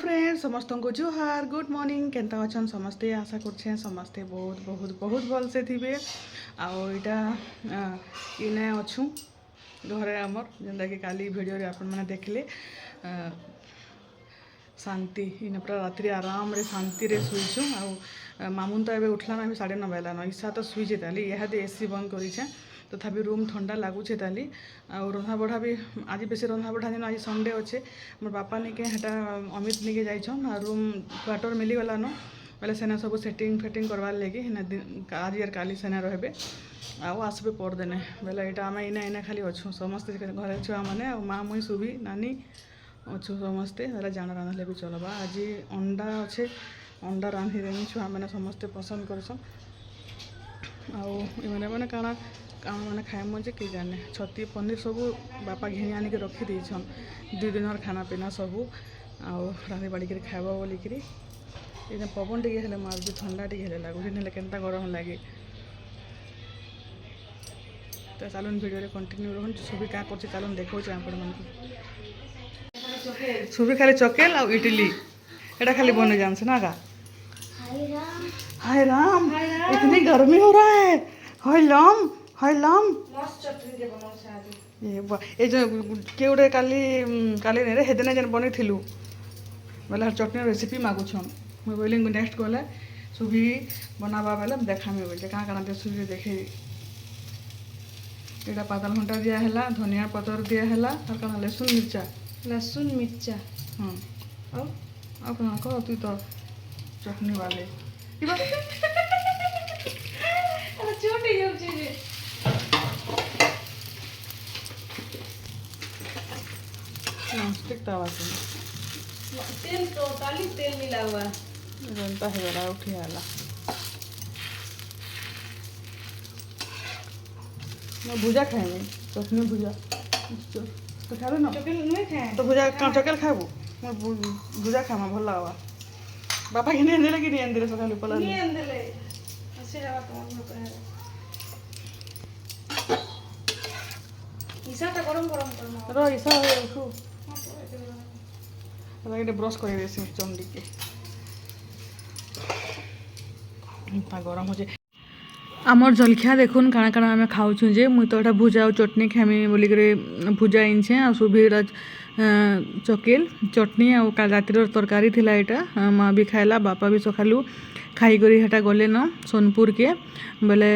friends समस्त को जुहार good morning केनता अच्छन समस्ते आशा करछे समस्ते बहुत बहुत बहुत भल से थिबे आईटा इने अच्छू घरे आमर जेनता कि काली वीडियो रे आपण माने देखले शांति इने पूरा रात्रि आराम रे शांति रे सुइछु आ मामुन तो एबे उठलान अभी 9:30 बेलान ईशा तो सुइचे ताली इहादे एसी बंद करिछे तथापि रूम ठंडा लगुचे ताली आ रंधा बढ़ा भी आज बेसी रंधा बढ़ा दिन आज संडे अच्छे मोर बापा निके हेटा अमित निके जाइछन आ रूम क्वार्टर मिलीगलान बोले सेना सब सेटिंग फेटिंग करवार लगे आज यार काली सेना रहबे आउ आसबे पर देने बोले यहाँ आम इना इना खाली अच्छू समस्ते घर छुआ मैंने माँ मुई सुभी नानी अच्छू समस्ते जान रांधले भी चलबा आज अंडा अच्छे अंडा रांधि देमी छुआ मैंने समस्ते पसंद करसन आने मैंने काଣା काम मैंने खाएम जे कि जाने छती पनीर सबू बापा घिनी आनिक रखी देछन 2 दिन खाना पीना सबू आउ रांधि बाड़ी खाइबा बोलिकी ये पवन टे हेले मार्जी ठंडा टे हेले लगुच ना केनता गरम लगे तो चलन वीडियो कंटिन्यू रहन सुबी क्या कर चलन देखो आपण मन सुबी खाली चकेल आ इडली एटा खाली बने जानस ना का हाय राम इतनी गर्मी हो रहा है हाय लम मस्त चटनी दे बनाओ आज ये जो के गोटे काली काली नहीं रे हेदिन जेन बनी थिलु बोले चटनी रेसिपी मागुछन मुई बोली नेक्स्ट गले सुबी बनावा बेले देखामी बोले कहाँ कहाँ दे सुबी देखे एटा पातल घंटा दिया हैला धनिया पतर दिया हैला और कहाँ लहसुन मिर्चा हाँ और कहाँ कह तू तो चटनी वाले छोटी जाउची नॉनस्टिक तवा तेल तो ताली तेल मिला हुआ जनता है बड़ा उठी आला मैं भुजा खाएंगे चटनी भुजा तो खा ना चकल नहीं खाए तो भुजा कहाँ चकेल खाबू मैं भुजा खामा भल लगवा बापा की नहीं आंदे कि नहीं आंदे सकाल पला नहीं अंदले ऐसे हवा कौन होता है ईसा तो गरम गरम करना रो ईसा हो उठू अरे ब्रश कर देसी चंडी के ता गरम हो जे आमर जलखिया देखुन काଣା काଣା आम खाऊँ जे मुई तो भुजा और चटनी खामी बोलिक भुजा इनछे आ सुबीर चकेल चटनी आ काल रातिर तरकारी थिला एटा माँ भी खाइला बापा भी सकालू खाईकरी हेटा गले न सोनपुर के बोले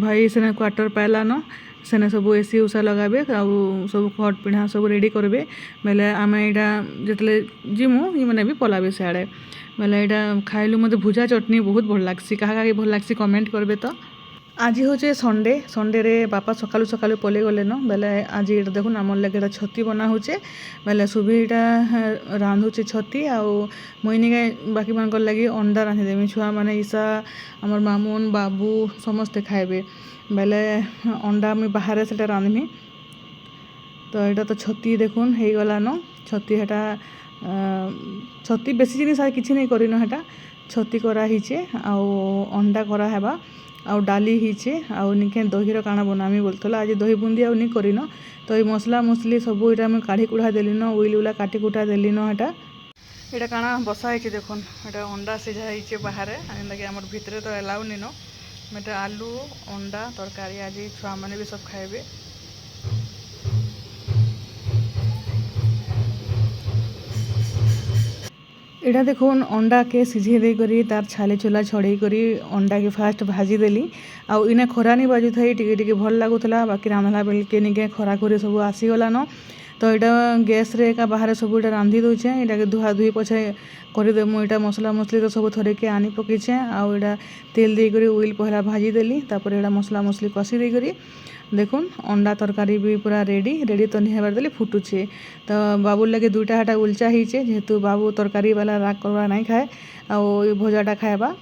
भाई सेना क्वार्टर पाइला न सेने सब एसी उषा लगाबे आउ सब खट पिढ़ा सब रेडी करबे बोले आम यहाँ जिते जिमु ये मैंने भी पलाबे सियाड़े बोले यहाँ खाइलु मत भुजा चटनी बहुत भल लगसी क्या भल लगसी कमेंट करबे तो आज हूँ संडे रे बापा सकालू सकालू पलि गले न बोले आज ये देखुन आम लगे छती बना होचे बोले सुबह यहाँ रांधुचे छती आउ मुइनिके बाकी मान लगे अंडा रांधिदेमी छुआ मैंने ईशा आमर मामुन बाबू समस्ते खाइबे बोले अंडा मुई बाहर से रांधमी तो यहाँ तो छती देखुन हो गला न छती हेटा छती बेसी जिनिस किसी नहीं करिन हेटा छती कराहीचे आउ अंडा कराहेबा आउ डाली हिचे आउ निके दहीर काଣା बनामी बोलतला आज दही बुंदी आउ नहीं करिन तो ये मसला मसली सब यहाँ मुझे काढ़ी कुढ़ा देली न उइल उला काटी कुटा देली न हेटा एटा काଣା बसा है देखुन एटा अंडा सिझा हिचे बाहर कि आम भितर तो एलाउ नी न मेटे आलू अंडा तरकारी आज छुआ मैंने भी सब खाइबे एटा देखुन अंडा के सिझे दे करी तार छाले चुला छड़े करी अंडा के फास्ट भाजी देली आउ इने खरा नहीं बाजू थी टिके भल लगुला बाकी रांधला बेल के निके खरा खरी सब आसीगला न तो यहाँ गैस रे का बाहर सब यहाँ रांधि दूचे यहाँ धुआ धुई पछे करदेमु यहाँ मसला मसली तो सब थोड़े के आनी पकीचे आउ यहाँ तेल देकर उइल पहला भाजी देली तापर यहाँ मसला मसली कषि देकर देखुन अंडा तरकारी भी पूरा रेडी तो नहीं हेबार देली फुटुचे तो बाबू लगे 2टा हाटा उल्चा हिचे जेहेतु बाबू तरकारी वाला राग करवा नहीं खाए आउ भजाटा खाएबा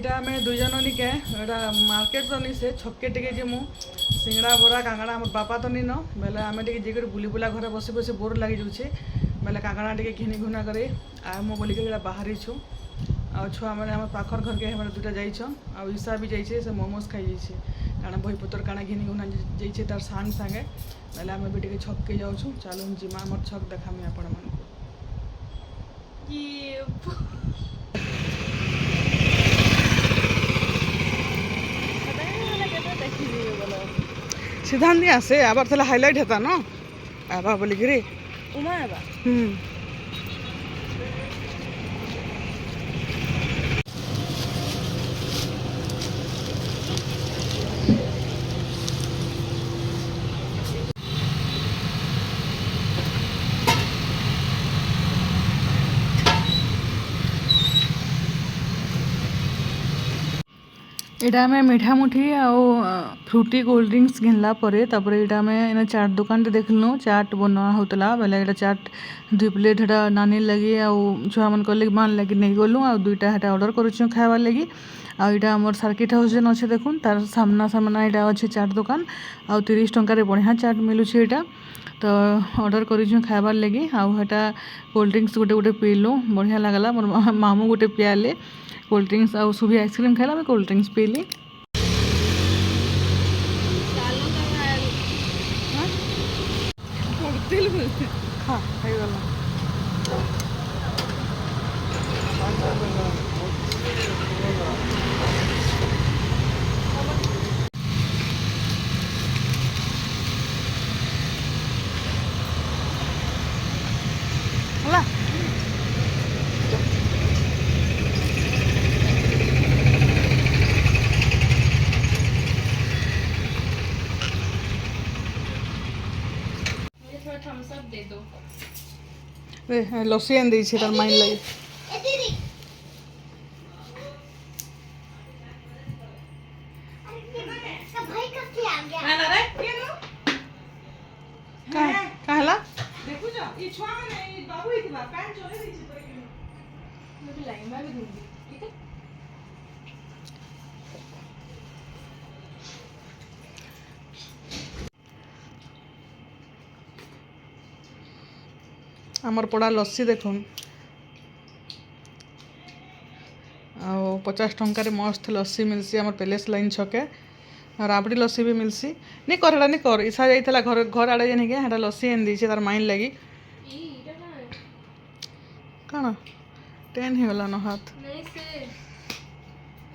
ଏଇଟା ଆମେ ଦୁଇ ଜଣ ନିକେ ଏଇଟା ମାର୍କେଟ ତ ନି ସେ ଛକେ ଟିକେ ଯିମୁ ସିଙ୍ଗଡ଼ା ବରା କାଙ୍କଡ଼ା ଆମର ବାପା ତ ନିନ ବେଲେ ଆମେ ଟିକେ ଯାଇକରି ବୁଲି ବୁଲା ଘରେ ବସି ବସି ବୋର୍ ଲାଗିଯାଉଛି ବେଲେ କାଙ୍କଡ଼ା ଟିକେ ଘିନି ଘୁନା କରି ମୁଁ ବୋଲିକି ଏଇଟା ବାହାରିଛୁ ଆଉ ଛୁଆମାନେ ଆମର ପାଖର ଘରକେ ସେମାନେ ଦୁଇଟା ଯାଇଛନ୍ ଆଉ ଇଶା ବି ଯାଇଛେ ସେ ମୋମୋସ୍ ଖାଇ ଯାଇଛେ କାଣା ବହିପତ୍ର କାଣା ଘିନି ଘୁନା ଯାଇଛେ ତାର ସାଙ୍ଗ ସାଙ୍ଗେ ବେଲେ ଆମେ ବି ଟିକେ ଛକକେ ଯାଉଛୁ ଚାଲୁନ୍ ଯିମା ଆମର ଛକ୍ ଦେખાମି ଆପଣମାନଙ୍କୁ সিদ্ধান্তি আছে আবার তাহলে হাইলাইট হেতা ন আবা বলি কি রে उमा है बा এটা আমি মিঠা মুঠি ଆଉ ଫ୍ରୁଟି କୋଲ୍ଡ ଡ୍ରିଙ୍କସ୍ ଘିନଲା ପରେ ତାପରେ ଏଇଟା ଆମେ ଏଇନା ଚାଟ୍ ଦୋକାନଟେ ଦେଖିଲୁ ଚାଟ୍ ବନା ହେଉଥିଲା ବେଲେ ଏଇଟା ଚାଟ୍ 2 ପ୍ଲେଟ୍ ହେଟା ନାନୀ ଲାଗି ଆଉ ଛୁଆମାନଙ୍କର ଲାଗି ମାନ୍ ଲାଗି ନେଇଗଲୁ ଆଉ ଦୁଇଟା ହେଟା ଅର୍ଡ଼ର କରିଛୁ ଖାଇବାର୍ ଲାଗି ଆଉ ଏଇଟା ଆମର ସାର୍କିଟ୍ ହାଉସ୍ ଯେନ୍ ଅଛେ ଦେଖୁନ୍ ତାର ସାମ୍ନା ଏଇଟା ଅଛେ ଚାଟ୍ ଦୋକାନ ଆଉ 30 ଟଙ୍କାରେ ବଢ଼ିଆ ଚାଟ୍ ମିଲୁଛି ଏଇଟା ତ ଅର୍ଡ଼ର କରିଛୁ ଖାଇବାର୍ ଲାଗି ଆଉ ହେଟା କୋଲ୍ଡ ଡ୍ରିଙ୍କସ୍ ଗୋଟେ ପିଇଲୁ ବଢ଼ିଆ ଲାଗଲା ମୋର ମାମୁଁ ଗୋଟେ ପିଆଲେ कोल्ड ड्रिंक्स और सुबह आइसक्रीम खाला मैं कोल्ड ड्रिंक्स पी ली हाँ होला थम्स अप दे दो लस्सी आन देछि तार माइन लागि का हला देखु जो ई छुआ माने ई बाबू हितबा पैन चोले दिछि पर कि मुझे लाइन में भी दूंगी ठीक है आमर पड़ा लस्सी देखुन आ 50 टंकार मस्त लस्सी मिलसी आमर पैलेस लाइन छके और राबड़ी लस्सी भी मिलसी नहीं कर हेडा नहीं कर इसा जाइतला घर घर आड़े जानी के हेडा लस्सी एन दीछे तार माइन लगी काना टेन ही होला न हाथ नहीं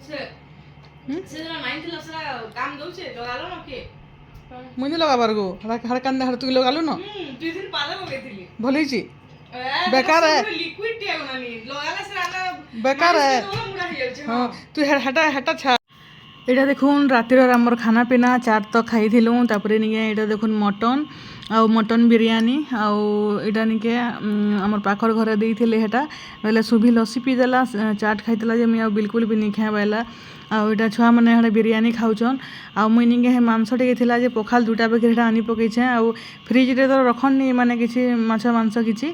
से ना माइन थी लसरा काम दउ छे लगालो न के मुनी लगा बारगो हर कांदे हर तू लगालु न दुई दिन पाले हो गईथिली भली छी बेकार है लिक्विड टे बनानी लगाला से आना बेकार है हां तू हटा हटा छा एटा देखुन रातिर आमर खाना पीना चाट तो खाई थिलु तापरे निके एटा देखुन मटन आउ मटन बिरयानी आउ एटा निके आमर पाखर घरे देइथिले हेटा बेले सुभी लस्सी पी देला चाट खाइतला जे मैं बिल्कुल भी नहीं खाइबाला आउ एटा छुआ माने हेडा बिरयानी खाउछन आउ मुई निके हे मांस टे थिला जे पखाल दुटा पैकेट हेडा आनी पकै छे आउ फ्रिज रे तो रखन नि माने किछि मांस किछि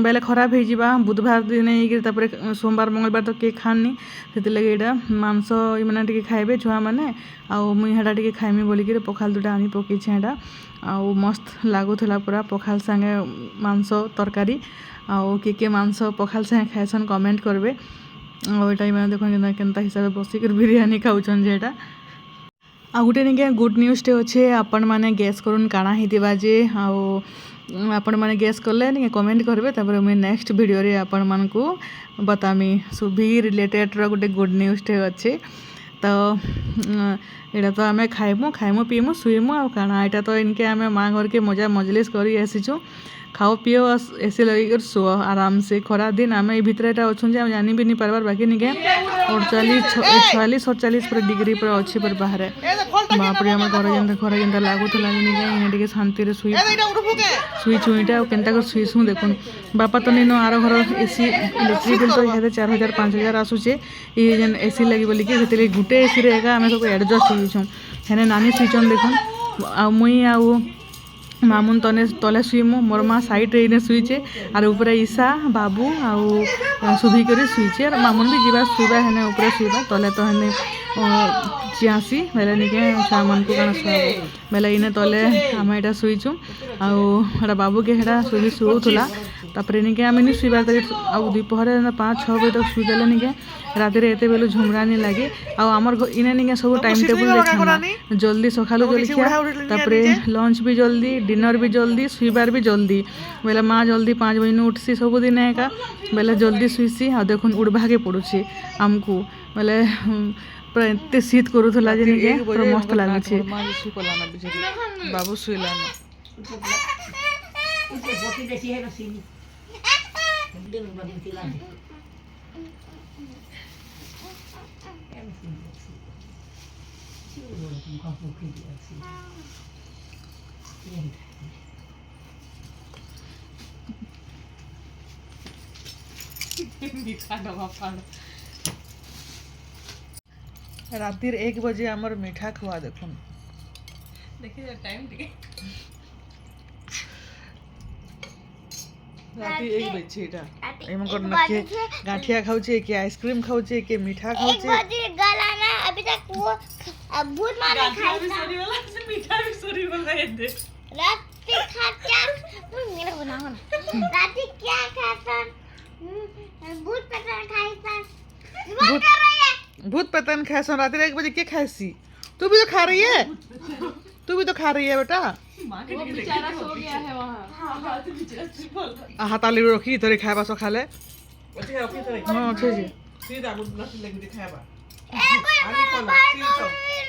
बेले खराब हे जिबा बुधवार दिन ही तापरे सोमवार मंगलवार तो के खानी सेति लगे एटा मांस इ माने टिके खाइबे छुआ माने आउ मुई हेडा टिके खाइमी बोली के पखाल दुटा आनी पकै छे हेडा आउ मस्त लागुथला पूरा पखाल संगे मांस तरकारी आउ के मांस पखाल संगे खाइसन कमेंट करबे आउ एटा मैंने देखो केनता हिसाब से बसिक बिरयानी खाऊछन जेटा आ गोटे निके गुड न्यूज टे अच्छे आपण माने गैस करून काଣା हितिबा जे आउ आपण माने गैस करले निके कमेंट करबे तापर मैं नेक्स्ट वीडियो रे आपण मानकू बतामी सुभी रिलेटेड रो गोटे गुड न्यूज टे अच्छे तो एटा तो आमे खाइमु पीमु सुइमु आ काଣା एटा तो इनके आमे माँ घर के मजा मजलिस करी आसीछु खाओ पियो ऐसे लगे कर सो आराम से खरा दिन आम भितर यहाँ अच्छे जे जानी भी नहीं पार्बार बाकी निके 46-47 पर डिग्री पर अच्छी पर बाहर बापरे आम घर जेनता लगुला निके शांति शुई छुईटा केनता कर शुईसु देखुन बापा तो नहीं आर घर एसी इलेक्ट्रिक बिल तो यहाँ 4,000-5,000 आसूचे ये जेन एसी लगी बोलिक गोटे एसी रे आम सब एडजस्ट हो हेने नानी शुईचन देखुन आ मुई ମାମୁନ ତଲେ ଶୁଇମୁ ମୋର୍ ମା ସାଇଡ଼୍ରେ ଇନେ ଶୁଇଛେ ଆର୍ ଉପରେ ଇଶା ବାବୁ ଆଉ ଶୁଭି କରି ଶୁଇଛେ ଆର୍ ମାମୁନ ବି ଯିବା ଶୁଇବା ହେନେ ଉପରେ ଶୁଇବା ତଲେ ତ ହେନେ ଚିଆଁସି ବେଲେ ନିକେ ଛୁଆମାନଙ୍କୁ କାଣା ଶୁଆବ ବେଲେ ଇନେ ତଲେ ଆମେ ଏଇଟା ଶୁଇଛୁ ଆଉ ହେଟା ବାବୁକେ ହେଟା ଶୁଉଥିଲା ତାପରେ ନିକେ ଆମେ ନି ଶୁଇବାର ତାକେ ଆଉ ଦୁପହରେ 5-6 ବଜେ ତକ ଶୁଇଦେଲେ ନିକେ ରାତିରେ ଏତେ ବେଲୁ ଝୁମରା ନି ଲାଗେ ଆଉ ଆମର ଇନେ ନିକେ ସବୁ ଟାଇମ୍ ଟେବୁଲ୍ ଦେଖାନା ଜଲ୍ଦି ସକାଳୁ ଜଲଖିଆ ତାପରେ ଲଞ୍ଚ ବି ଜଲ୍ଦି डिनर भी जल्दी शुइबार भी जल्दी बेले माँ जल्दी 5 बजे उठसी सबुदिन एका बेले जल्दी शुइसी आ देखुन उड़भागे पड़ुछि आमको बेले पूरा एते शीत करूथला जे निके पूरा मस्त लागुछि बाबू शुइला न रातिर 1 बजे आमर मीठा खुआ देखुन देखिए टाइम टिके राति 1 बजे एटा एम कर नखे गाठिया खाउछे के आइसक्रीम खाउछे के मीठा खाउछे 1 बजे गला ना अभी तक वो भूत मारे खाई ना मीठा भी सॉरी बोला है दे रात खाता मेरा बना हो रात क्या खाता भूत पता खाई था भूत भूत पतन खाएसन रात 1 बजे के खाएसी तू भी तो खा रही है तू भी तो खा रही है बेटा वो बेचारा सो गया है वहां हां तो बेचारा बोल हाताली रखी तोरे खाएबा सो खाले अच्छे ओके तो हां अच्छे जी सीधा बुत नस लगी दिखाएबा ए कोई आगे खोलो सीधा